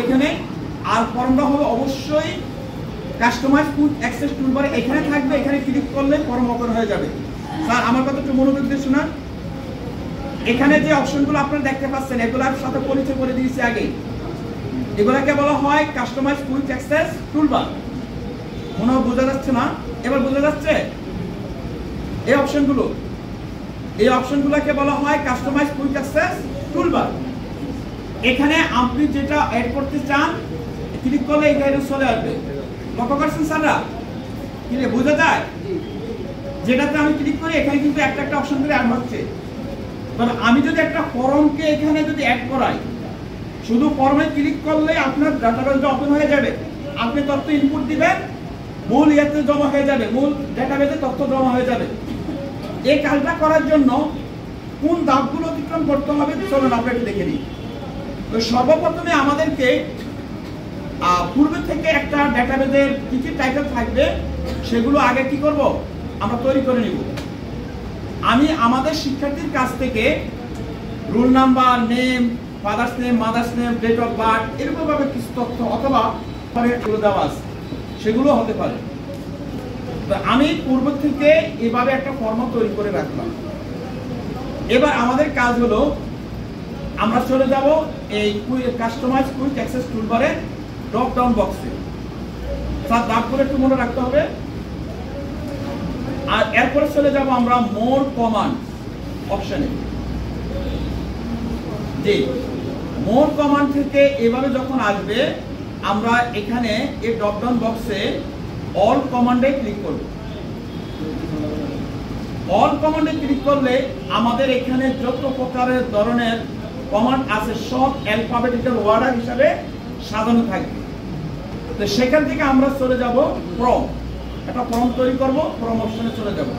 এখানে আর ফর্মটা হবে অবশ্যই কাস্টমাইজ কুইক অ্যাক্সেস টুলবারে এখানে থাকবে, এখানে ক্লিক করলে ফর্ম ওপেন হয়ে যাবে। স্যার আমার কথা একটু মনোযোগ দিয়ে শোনান। এখানে যে অপশনগুলো আপনারা দেখতে পাচ্ছেন এগুলোর সাথে পরিচয় করে দিয়েছি আগে। এগুলাকে বলা হয় কাস্টমাইজ কুইক অ্যাক্সেস টুলবার। মনে হয় বোঝা যাচ্ছে না? এবার বোঝা যাচ্ছে? এই অপশনগুলোকে বলা হয় কাস্টমাইজ কুইক অ্যাক্সেস টুলবার। এখানে আপনি যেটা অ্যাড করতে চান ক্লিক করলে এখানে চলে আসবে। লক্ষ্য করছেন স্যাররা? কি বোঝা যায়? যেটাতে আমি ক্লিক করি এখানে কিন্তু একটা একটা অপশন করে অ্যাড হচ্ছে। তবে আমি যদি একটা ফর্মকে এখানে যদি অ্যাড করাই, শুধু ফর্মে ক্লিক করলে আপনার ডাটাবেসটা ওপেন হয়ে যাবে। আপনি তথ্য ইনপুট দিবেন, মূল ইয়াতে জমা হয়ে যাবে, মূল ডাটাবেসে তথ্য জমা হয়ে যাবে। এই কাজটা করার জন্য কোন ধাপগুলো অতিক্রম করতে হবে চলুন আমরা একটু দেখে নিই। তো সর্বপ্রথমে আমাদেরকে পূর্বে থেকে একটা ডাটাবেসের কি কি টাইটেল থাকবে সেগুলো আগে কি করব আমরা তৈরি করে নিব। আমি আমাদের শিক্ষার্থীর কাছ থেকে roll number, name, father's name, mother's name, date of birth এরকম ভাবে কিছু তথ্য অথবা দেওয়া আছে, সেগুলো হতে পারে। তো আমি পূর্ব থেকে এভাবে একটা ফর্ম তৈরি করে রাখলাম। এবার আমাদের কাজ হলো আমরা চলে যাব এই কাস্টমাইজ কুইক অ্যাক্সেস টুলবারে ড্রপ ডাউন বক্সে। স্যার দাগ করে একটু মনে রাখতে হবে। আর এরপরে চলে যাব আমরা মোর কমান্ড অপশনে। জি, মোর কমান্ড থেকে এভাবে যখন আসবে আমরা এখানে এই ড্রপ ডাউন বক্সে অল কমান্ডে ক্লিক করব। অল কমান্ডে ক্লিক করলে আমাদের এখানে যত প্রকারের ধরনের কমান্ড আছে সব অ্যালফাবেটিক্যাল অর্ডার হিসাবে সাজানো থাকবে। তো সেখান থেকে আমরা চলে যাব ফর্ম। একটা ফর্ম তৈরি করব, ফর্ম অপশনে চলে যাব।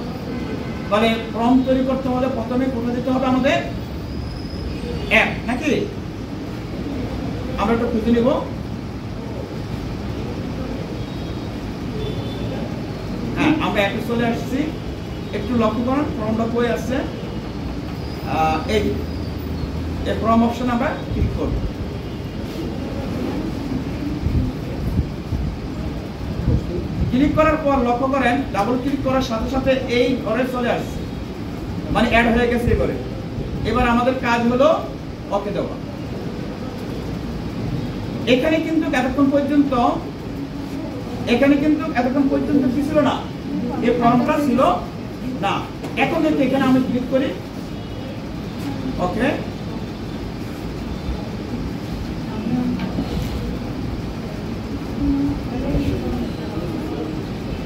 তাহলে ফর্ম তৈরি করতে হলে প্রথমে কোথায় যেতে হবে আমাদের? অ্যাপ নাকি? আমরা একটু খুঁজে নিব। হ্যাঁ, আমরা অ্যাপে চলে আসছি। একটু লক্ষ্য করুন ফর্মটা কই আসছে। এই ফর্ম অপশন আমরা ক্লিক করব। ক্লিক করার পর লক্ষ্য করেন ডাবল ক্লিক করার সাথে সাথে এই ঘরে চলে আসছে, মানে অ্যাড হয়ে গেছে এই ঘরে। এবার আমাদের কাজ হলো ওকে দেওয়া। এখানে কিন্তু এতক্ষণ পর্যন্ত কি ছিল না, এই ফর্মটা ছিল না। এখন যদি এখানে আমি ক্লিক করি ওকে,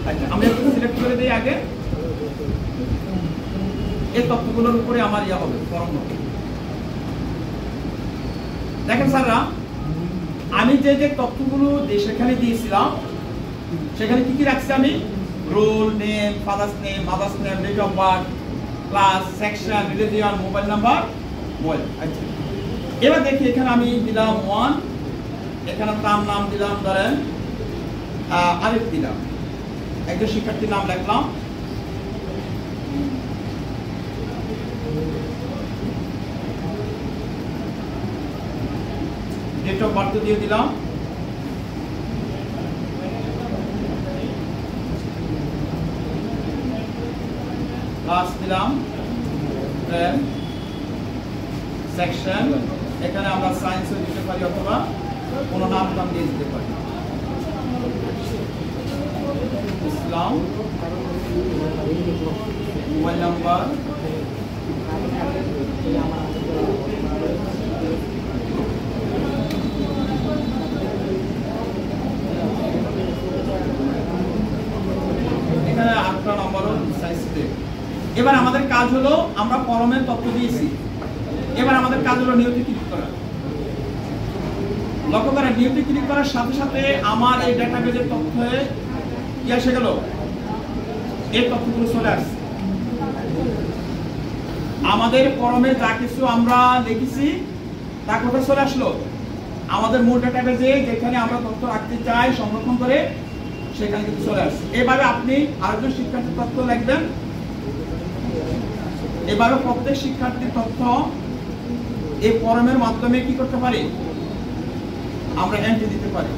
আচ্ছা আমি একটু সিলেক্ট করে দিই আগে। এই তথ্যগুলোর উপরে আমার ইয়া হবে ফর্ম হবে। দেখেন স্যাররা, আমি যে যে তথ্যগুলো সেখানে দিয়েছিলাম সেখানে কি কি রাখছি আমি? Roll name, father's name, mother's name, date of birth, class, section, religion, mobile number, mobile. আচ্ছা এবার দেখি এখানে আমি দিলাম 1, এখানে তার নাম দিলাম ধরেন আরিফ দিলাম, একজন শিক্ষার্থীর নাম লিখলাম। ডেট অফ বার্থ দিয়ে দিলাম। ক্লাস দিলাম, সেকশন এখানে আমরা সায়েন্সও দিতে পারি অথবা কোনো নাম দিয়ে দিতে পারি। ইসলাম, মোবাইল নাম্বার, এখানে 8টা নম্বরও সাইজ দেব। এবার আমাদের কাজ হলো আমরা ফর্মের তথ্য দিয়েছি, এবার আমাদের কাজ হলো নিউতে ক্লিক করা। লক্ষ্য করেন নিউতে ক্লিক করার সাথে সাথে আমার এই ডাটাবেজের তথ্যে কি এসে গেল, এই তথ্যগুলো চলে আসছে। আমাদের ফর্মে যা কিছু আমরা লিখেছি তা কোথায় চলে আসলো? আমাদের মূল ডাটাবেজে যেখানে আমরা তথ্য রাখতে চাই সংরক্ষণ করে সেখানে কিন্তু চলে আসছে। এভাবে আপনি আরেকজন শিক্ষার্থীর তথ্য লিখবেন। এভাবে প্রত্যেক শিক্ষার্থীর তথ্য এই ফর্মের মাধ্যমে কি করতে পারি? আমরা এন্ট্রি দিতে পারি।